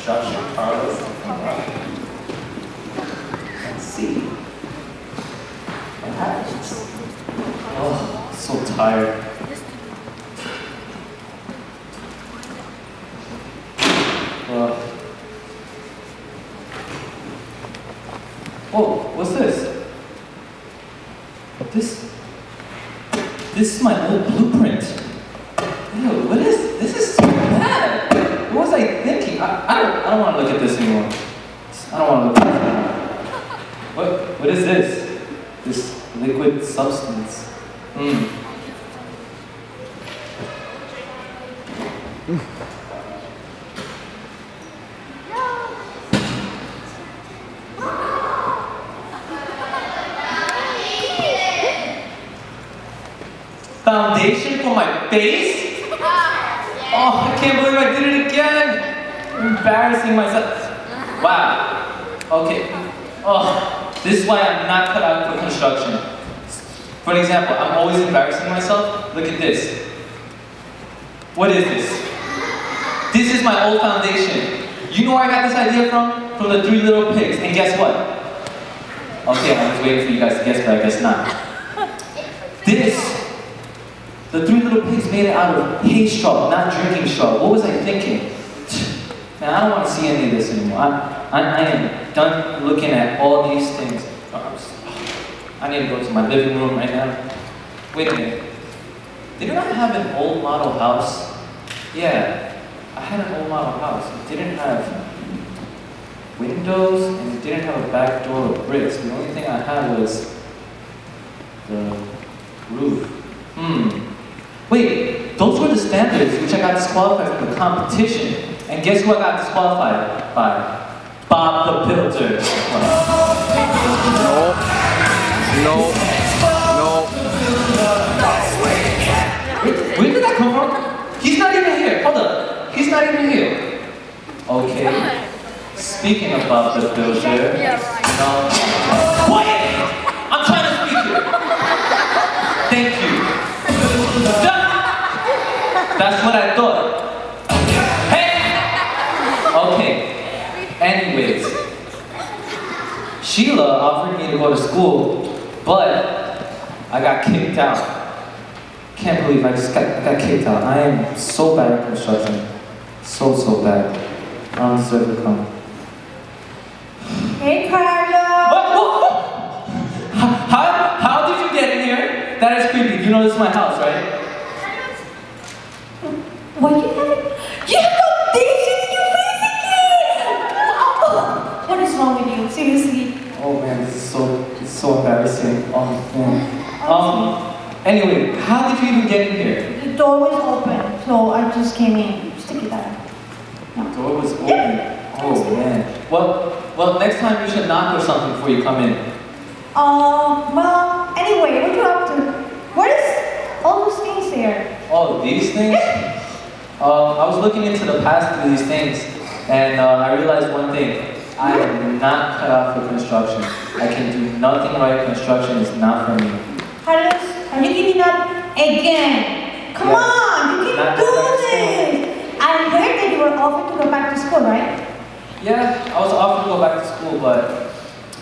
construction, Carlos. Let's see. Oh, so tired. Whoa, what's this? This is my old blueprint. Ew, what is this? Is so bad. What was I thinking? I don't want to look at this anymore. I don't want to look at this anymore. What is this? This liquid substance. Foundation for my face? Oh, I can't believe I did it again. I'm embarrassing myself. Wow. Okay. Oh, this is why I'm not cut out for construction. For an example, I'm always embarrassing myself. Look at this. What is this? This is my old foundation. You know where I got this idea from? From the Three Little Pigs. And guess what? Okay, I was waiting for you guys to guess, but I guess not. The Three Little Pigs made it out of hay straw, not drinking straw. What was I thinking? Man, I don't want to see any of this anymore. I am done looking at all these things. I need to go to my living room right now. Wait a minute. Didn't I have an old model house? Yeah, I had an old model house. It didn't have windows and it didn't have a back door of bricks. The only thing I had was the roof. Wait, those were the standards which I got disqualified from the competition. And guess who I got disqualified by? Bob the Builder. No. Where did that come from? He's not even here. Hold up. He's not even here. Okay. Speaking of Bob the Builder. No. Quiet! I'm trying to speak here. Thank you. That's what I thought. Hey! Okay. Anyways. Sheila offered me to go to school, but I got kicked out. Can't believe I got kicked out. I am so bad at construction. So bad. I don't deserve to come. Hey, Carlo! What? How did you get in here? That is creepy. You know this is my house, right? What you have? You have foundation in your face again! Oh, what is wrong with you? Seriously? Oh man, this is so embarrassing. Oh man. Anyway, how did you even get in here? The door was open, so I just came in. Stick it out. The door was open. Oh man. Well, next time you should knock or something before you come in. Well, anyway, what you up to? What is all those things there? Oh, these things? I was looking into the past of these things, and I realized one thing. I am not cut out for construction. I can do nothing right. Construction is not for me. Carlos, are you giving up again? Come on, you can do this. I heard that you were offered to go back to school, right? Yeah, I was offered to go back to school, but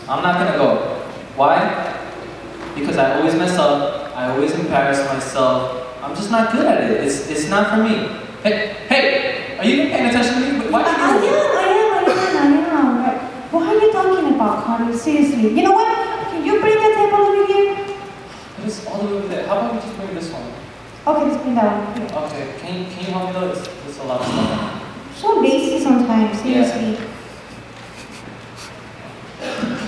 I'm not gonna go. Why? Because I always mess up. I always embarrass myself. I'm just not good at it. It's not for me. Hey, are you even paying attention to me? Why are you doing I am. What are you talking about, Carlos? Seriously. You know what? Can you bring the table over here? It's all the way over there. How about we just bring this one? Okay, let's bring that one here. Okay, can you help me though? It's a lot of stuff. So lazy sometimes, seriously. Yeah.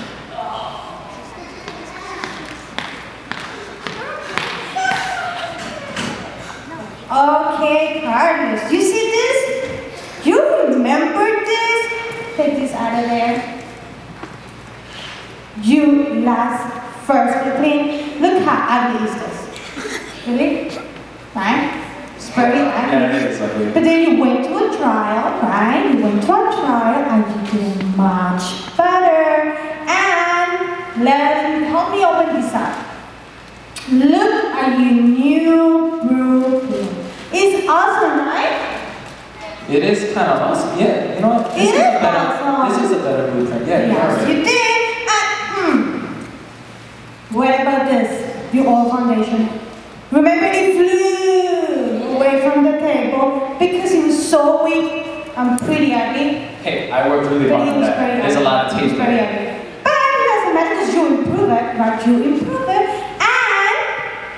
Okay, Carlos, you see this? You remember this? Take this out of there. You last first clean. Look how ugly is this. Really? Right? It's very ugly. Yeah, it's ugly. But then you went to a trial, right? You went to a trial and you did much better. And help me open this up. Look at your new blueprint. It's awesome, right? It is kind of awesome. Yeah, you know what? It is like this, your old foundation. Remember, it flew away from the table because it was so weak and pretty ugly. Hey, I worked really hard on that. There's a lot of tape very there. ugly. But it doesn't matter because you improve it, right? You improve it and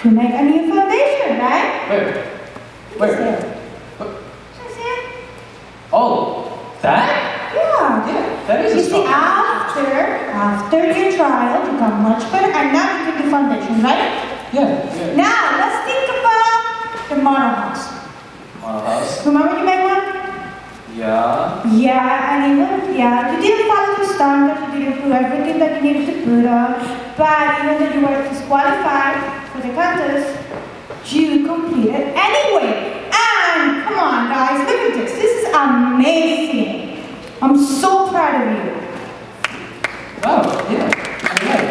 to make a new foundation, right? Where? Just here. Oh, that? Yeah. Yeah, that is a You see, strong. after your trial, you got much better, and now you can do foundation, right? Yeah. Now, let's think about the model house. House. Remember you made one? Yeah. Yeah, and you didn't follow the standards, you didn't do everything that you needed to put on, but even though you were disqualified for the contest, you completed anyway. And, come on guys, look at this. This is amazing. I'm so proud of you. Wow, yeah, you're right.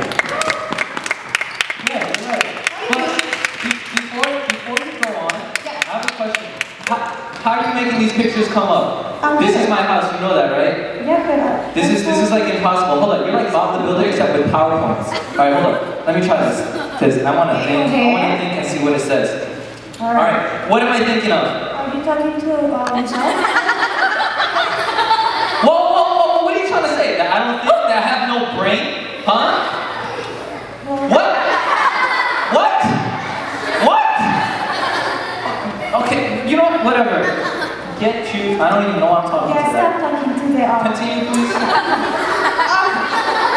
Yeah, you're right. But before you go on, I have a question. How are you making these pictures come up? This is my house, you know that, right? Yeah, but This is like impossible. Hold on, you're like Bob the Builder except with PowerPoints. Alright, hold on. Let me try this. Because I wanna think and see what it says. Alright, what am I thinking of? Are you talking to yourself? Whoa, what are you trying to say? That I don't think that I have no brain? Huh? What? Okay, you know what? Whatever. Get you. I don't even know what I'm talking to. Stop talking to the Continue, please.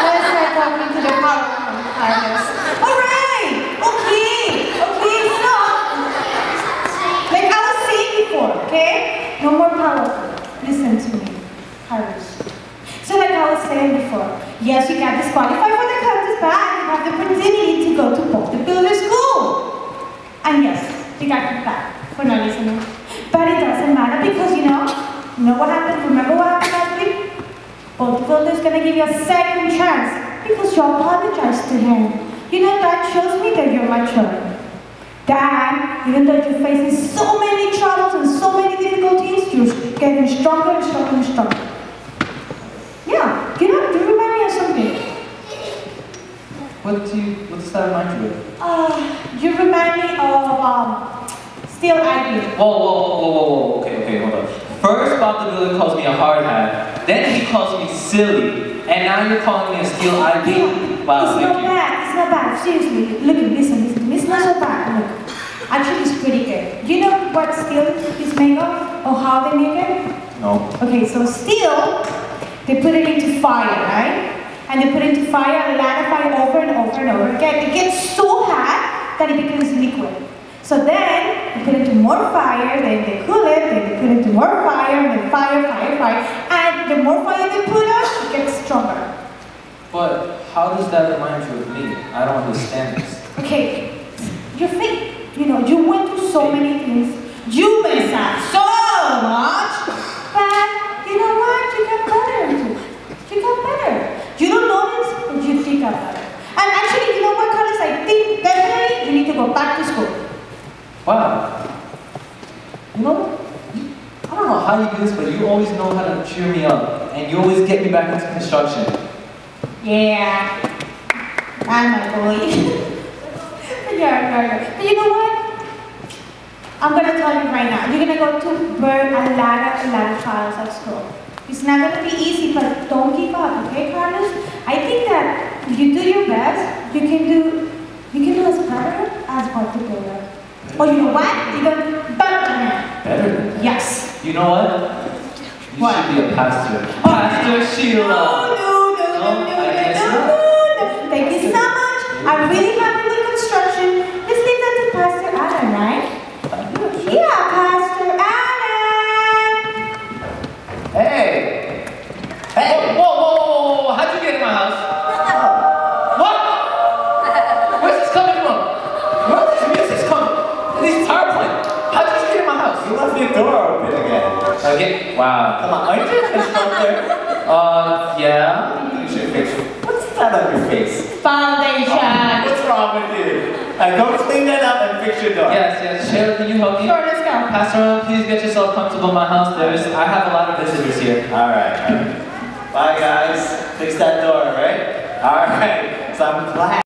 Let's start talking to the PowerPoint artist. Alright! Okay, so like I was saying before, okay? No more PowerPoint. Listen to me, Carlos. So like I was saying before, yes, you got disqualified for the contest, but you have the opportunity to go to Bob the Builder School. And yes, you got kicked out for not listening. But it doesn't matter because you know what happened? Remember what happened last week? Bob the Builder is going to give you a second chance because you apologized to him. You know, that shows me that you're mature. That even though you're facing so many troubles and so many difficulties, you're getting stronger and stronger and stronger. Yeah, you remind me of something. What does that remind you of? You remind me of Steel Ivy. Whoa. Okay, hold on. First, Bob the Builder calls me a hard hat. Then he calls me silly. And now you're calling me a Steel Ivy? Wow, It's not bad. Seriously. Look, listen. It's not so bad. Look. Actually, it's pretty good. You know what steel is made of? Or how they make it? No. Okay, so steel, they put it into fire, right? And they put it into fire, a lot of fire over and over and over again. It gets so hot that it becomes liquid. So then, they put it into more fire, then they cool it, then they put it into more fire, and then fire. And the more fire they put on, it gets stronger. But how does that remind you of me? I don't understand this. Okay, your faith. You know, you went through so many things. You messed up so much. But you know what? You got better too. You got better. You don't notice, but you think got better. And actually, you know what, Carlos? I think definitely you need to go back to school. Wow. You know, I don't know how you do this, but you always know how to cheer me up. And you always get me back into construction. Yeah. I'm my boy. But you know what? I'm going to tell you right now. You're going to go to burn a lot of trials at school. It's not going to be easy, but don't give up, okay, Carlos? I think that if you do your best, you can do as better as Bob the Builder. Or you know what? Even better than him. Better than him? Yes. You know what? You should be a pastor. Pastor Sheila. No. Thank you so much. I'm really happy with construction. Let's leave that to Pastor Adam, right? Yeah, Pastor Adam. Hey! Whoa! How'd you get in my house? What? Where's this coming from? Where's this music coming? These power plant. How'd you get in my house? You left your door open again. Okay. Wow. Come on, aren't you a constructor? Yeah. You should fix it. What's that on your face? Foundation. What's wrong with you? Go clean that up and fix your door. Yes. Sheila, can you help me? Sure, let's go. Pastor, please get yourself comfortable in my house. I have a lot of visitors here. Alright. Bye guys. Fix that door, right? Alright. So I'm glad.